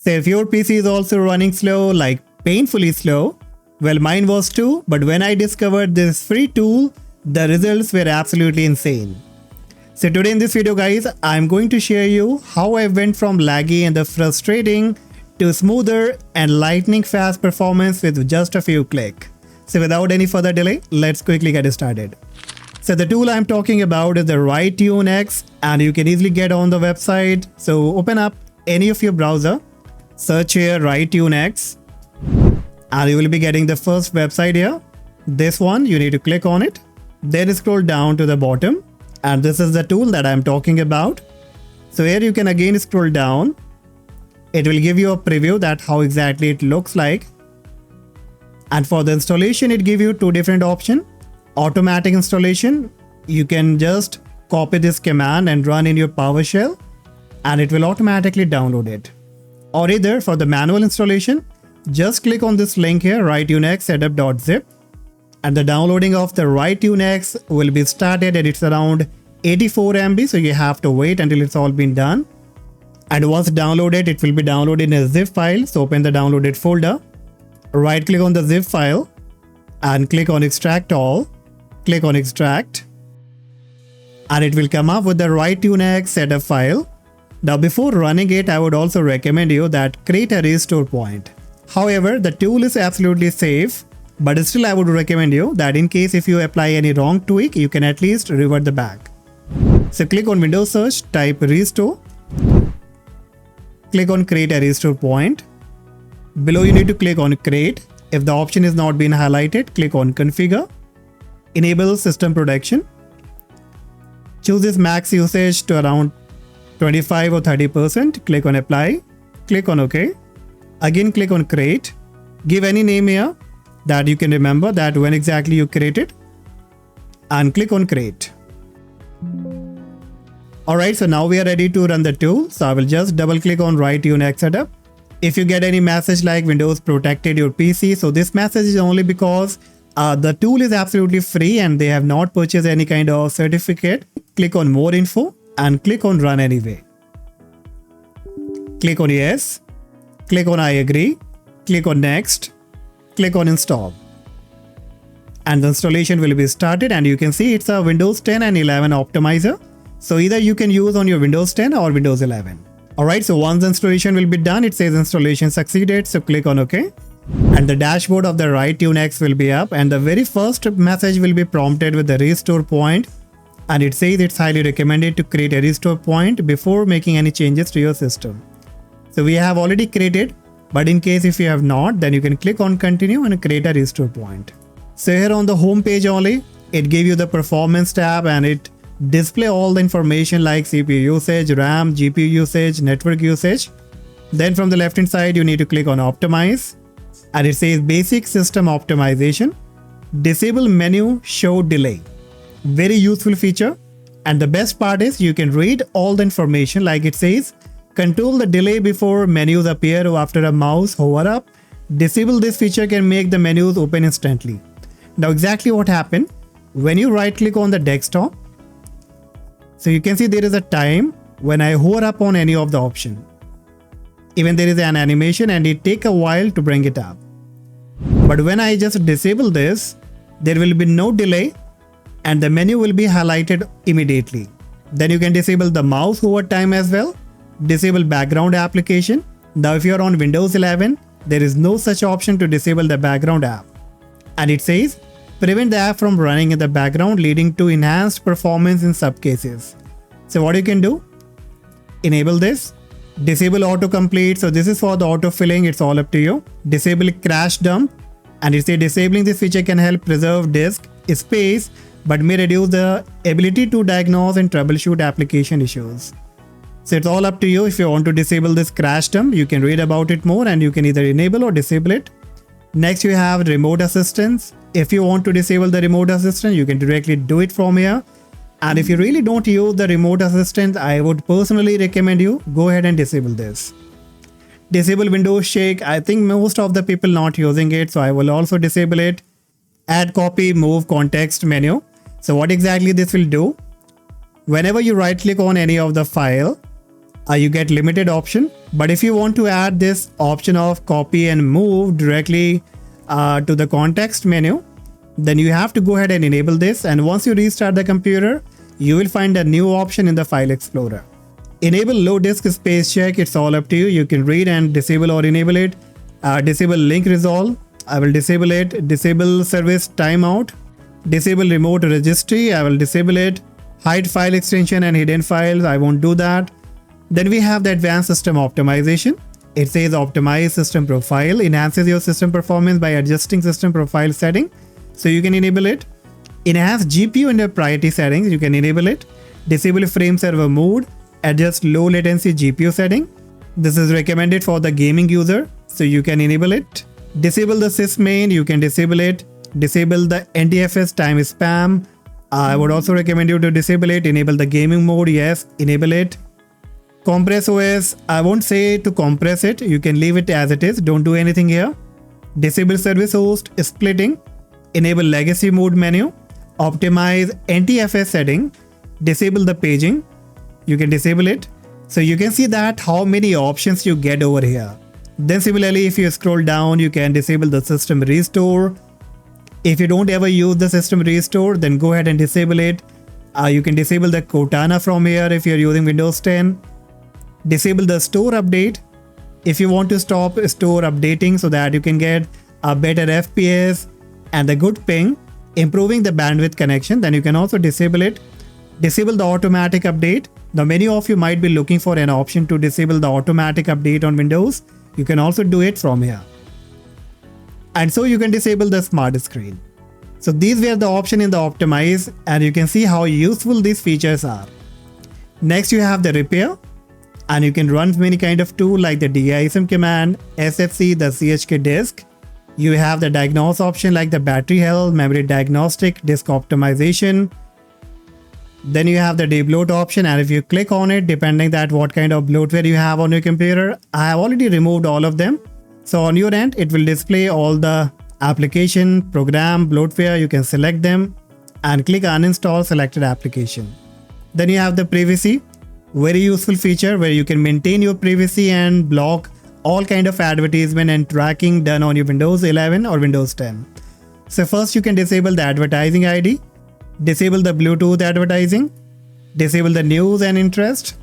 So if your PC is also running slow, like painfully slow, well, mine was too, but when I discovered this free tool, the results were absolutely insane. So today in this video guys, I'm going to share you how I went from laggy and the frustrating to smoother and lightning fast performance with just a few clicks. So without any further delay, let's quickly get started. So the tool I'm talking about is the RyTuneX, and you can easily get on the website. So open up any of your browser, search here RyTuneX, and you will be getting the first website here. This one, you need to click on it. Then scroll down to the bottom, and this is the tool that I'm talking about. So here you can again scroll down. It will give you a preview that how exactly it looks like. And for the installation, it gives you two different options. Automatic installation, you can just copy this command and run in your PowerShell, and it will automatically download it. Or either for the manual installation, just click on this link here, RyTuneX setup.zip, and the downloading of the RyTuneX will be started, and it's around 84 MB, so you have to wait until it's all been done. And once downloaded, it will be downloaded in a zip file. So open the downloaded folder, right click on the zip file and click on extract all. Click on extract, and it will come up with the RyTuneX setup file. Now before running it, I would also recommend you that create a restore point. However, the tool is absolutely safe, but still I would recommend you that in case if you apply any wrong tweak, you can at least revert the back. So click on Windows search, type restore, click on create a restore point. Below you need to click on create. If the option is not been highlighted, click on configure. Enable system protection. Choose this max usage to around 25 or 30%. Click on apply. Click on OK. Again click on create. Give any name here that you can remember that when exactly you created, and click on create. Alright, so now we are ready to run the tool. So I will just double click on RyTuneX setup. If you get any message like Windows protected your PC, so this message is only because the tool is absolutely free and they have not purchased any kind of certificate. Click on more info and click on run anyway. Click on yes. Click on I agree. Click on next. Click on install. And the installation will be started, and you can see it's a Windows 10 and 11 optimizer. So either you can use on your Windows 10 or Windows 11. Alright, so once the installation will be done, it says installation succeeded. So click on OK. And the dashboard of the RyTuneX will be up, and the very first message will be prompted with the restore point, and it says it's highly recommended to create a restore point before making any changes to your system. So we have already created, but in case if you have not, then you can click on continue and create a restore point. So here on the home page only, it gives you the performance tab, and it display all the information like CPU usage, RAM, GPU usage, network usage. Then from the left hand side, you need to click on optimize. And it says basic system optimization, disable menu show delay. Very useful feature. And the best part is you can read all the information, like it says control the delay before menus appear or after a mouse hover up. Disable this feature can make the menus open instantly. Now exactly what happened when you right click on the desktop. So you can see there is a time when I hover up on any of the option. Even there is an animation and it take a while to bring it up. But when I just disable this, there will be no delay and the menu will be highlighted immediately. Then you can disable the mouse over time as well. Disable background application. Now if you are on Windows 11, there is no such option to disable the background app. And it says prevent the app from running in the background, leading to enhanced performance in some cases. So what you can do? Enable this. Disable autocomplete. So this is for the autofilling. It's all up to you. Disable crash dump. And it says disabling this feature can help preserve disk space, but may reduce the ability to diagnose and troubleshoot application issues. So it's all up to you. If you want to disable this crash dump, you can read about it more, and you can either enable or disable it. Next, you have remote assistance. If you want to disable the remote assistant, you can directly do it from here. And if you really don't use the remote assistant, I would personally recommend you go ahead and disable this. Disable Windows Shake. I think most of the people not using it, so I will also disable it. Add copy, move context menu. So what exactly this will do? Whenever you right click on any of the file, You get limited option. But if you want to add this option of copy and move directly to the context menu, then you have to go ahead and enable this. And once you restart the computer, you will find a new option in the File Explorer. Enable low disk space check. It's all up to you. You can read and disable or enable it. Disable link resolve. I will disable it. Disable service timeout. Disable remote registry. I will disable it. Hide file extension and hidden files. I won't do that. Then we have the advanced system optimization. It says optimize system profile. Enhances your system performance by adjusting system profile setting. So you can enable it. Enhance GPU under priority settings. You can enable it. Disable frame server mode. Adjust low latency GPU setting. This is recommended for the gaming user, so you can enable it. Disable the sysmain. You can disable it. Disable the NTFS time spam. I would also recommend you to disable it. Enable the gaming mode. Yes, enable it. Compress OS. I won't say to compress it. You can leave it as it is. Don't do anything here. Disable service host splitting. Enable legacy mode menu. Optimize NTFS setting. Disable the paging. You can disable it. So you can see that how many options you get over here. Then similarly, if you scroll down, you can disable the system restore. If you don't ever use the system restore, then go ahead and disable it. You can disable the Cortana from here if you're using Windows 10. Disable the store update. If you want to stop store updating so that you can get a better FPS and a good ping, improving the bandwidth connection, then you can also disable it. Disable the automatic update. Now many of you might be looking for an option to disable the automatic update on Windows. You can also do it from here. And so you can disable the smart screen. So these were the options in the optimize, and you can see how useful these features are. Next you have the repair, and you can run many kind of tool like the DISM command, SFC, the CHK disk. You have the diagnose option like the battery health, memory diagnostic, disk optimization. Then you have the debloat option, and if you click on it, depending that what kind of bloatware you have on your computer, I have already removed all of them. So on your end, it will display all the application, program, bloatware. You can select them and click uninstall selected application. Then you have the privacy, very useful feature where you can maintain your privacy and block all kind of advertisement and tracking done on your Windows 11 or Windows 10. So first you can disable the advertising ID. Disable the Bluetooth advertising, disable the news and interest,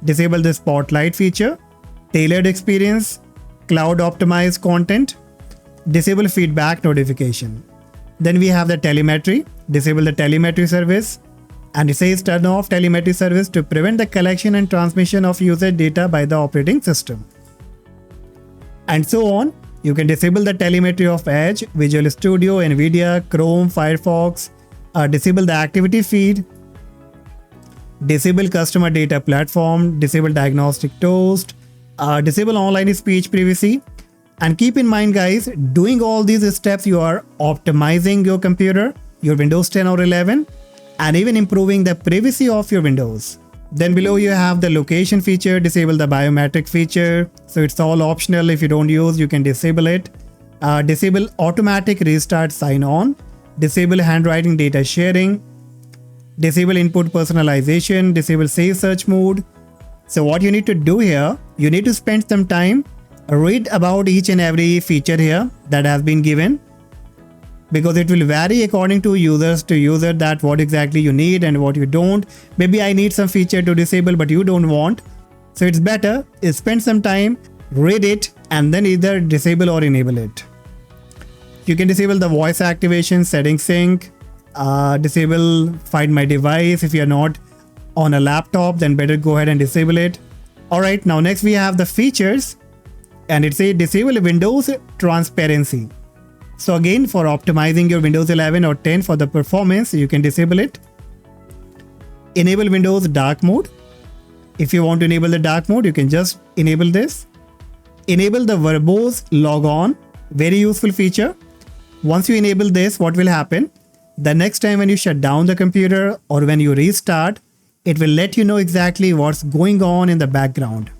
disable the spotlight feature, tailored experience, cloud optimized content, disable feedback notification. Then we have the telemetry, disable the telemetry service, and it says turn off telemetry service to prevent the collection and transmission of user data by the operating system. And so on. You can disable the telemetry of Edge, Visual Studio, NVIDIA, Chrome, Firefox, disable the activity feed, disable customer data platform, disable diagnostic toast, disable online speech privacy. And keep in mind guys, doing all these steps, you are optimizing your computer, your Windows 10 or 11, and even improving the privacy of your Windows. Then below you have the location feature, disable the biometric feature. So it's all optional. If you don't use, you can disable it. Disable automatic restart sign on. Disable handwriting data sharing, disable input personalization, disable save search mode. So what you need to do here, you need to spend some time, read about each and every feature here that has been given, because it will vary according to users to user that what exactly you need and what you don't. Maybe I need some feature to disable but you don't want. So it's better spend some time, read it, and then either disable or enable it. You can disable the voice activation, setting sync, disable find my device. If you're not on a laptop, then better go ahead and disable it. Alright, now next we have the features, and it says disable Windows transparency. So again, for optimizing your Windows 11 or 10 for the performance, you can disable it. Enable Windows dark mode. If you want to enable the dark mode, you can just enable this. Enable the verbose log on, very useful feature. Once you enable this, what will happen? The next time when you shut down the computer or when you restart, it will let you know exactly what's going on in the background.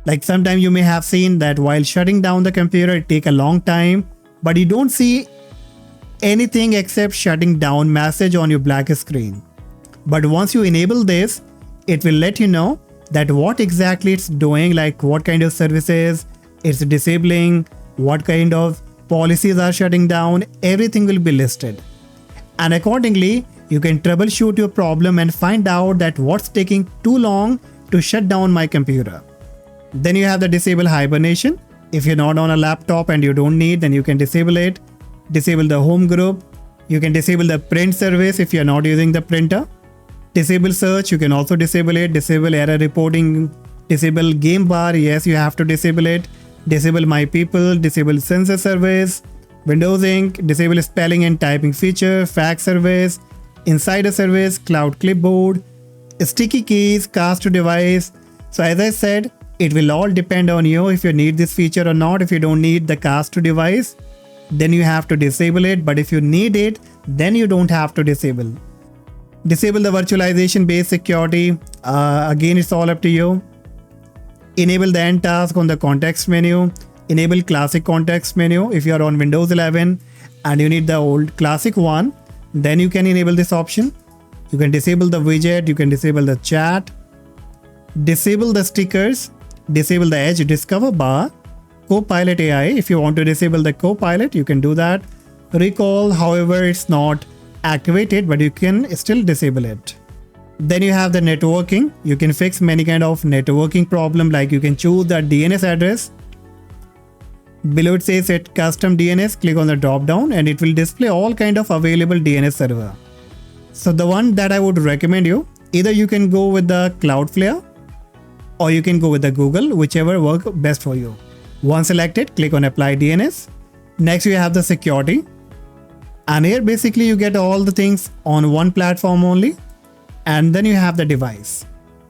Like sometimes you may have seen that while shutting down the computer, it takes a long time, but you don't see anything except shutting down message on your black screen. But once you enable this, it will let you know that what exactly it's doing, like what kind of services it's disabling, what kind of policies are shutting down, everything will be listed. And accordingly, you can troubleshoot your problem and find out that what's taking too long to shut down my computer. Then you have the disable hibernation. If you're not on a laptop and you don't need, then you can disable it. Disable the home group. You can disable the print service if you're not using the printer. Disable search, you can also disable it. Disable error reporting. Disable game bar, yes, you have to disable it. Disable my people. Disable sensor service. Windows Ink. Disable spelling and typing feature. Fax service. Insider service. Cloud clipboard. Sticky keys. Cast to device. So as I said, it will all depend on you if you need this feature or not. If you don't need the cast to device, then you have to disable it. But if you need it, then you don't have to disable. Disable the virtualization based security. Again, it's all up to you. Enable the end task on the context menu. Enable classic context menu. If you are on Windows 11 and you need the old classic one, then you can enable this option. You can disable the widget. You can disable the chat. Disable the stickers. Disable the Edge Discover bar. Copilot AI. If you want to disable the Copilot, you can do that. Recall, however, it's not activated, but you can still disable it. Then you have the networking. You can fix many kind of networking problem, like you can choose the DNS address. Below it says set custom DNS. Click on the drop down and it will display all kind of available DNS server. So the one that I would recommend you, either you can go with the Cloudflare or you can go with the Google, whichever work best for you. Once selected, click on apply DNS. Next you have the security. And here basically you get all the things on one platform only. And then you have the device.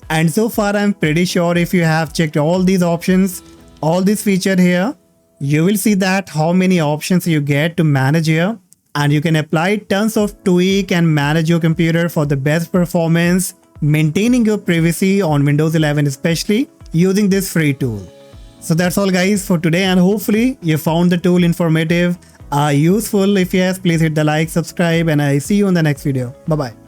And so far I'm pretty sure if you have checked all these options, all this feature here, you will see that how many options you get to manage here. And you can apply tons of tweak and manage your computer for the best performance, maintaining your privacy on Windows 11 especially, using this free tool. So that's all guys for today, and hopefully you found the tool informative, useful. If yes, please hit the like, subscribe, and I see you in the next video. Bye bye.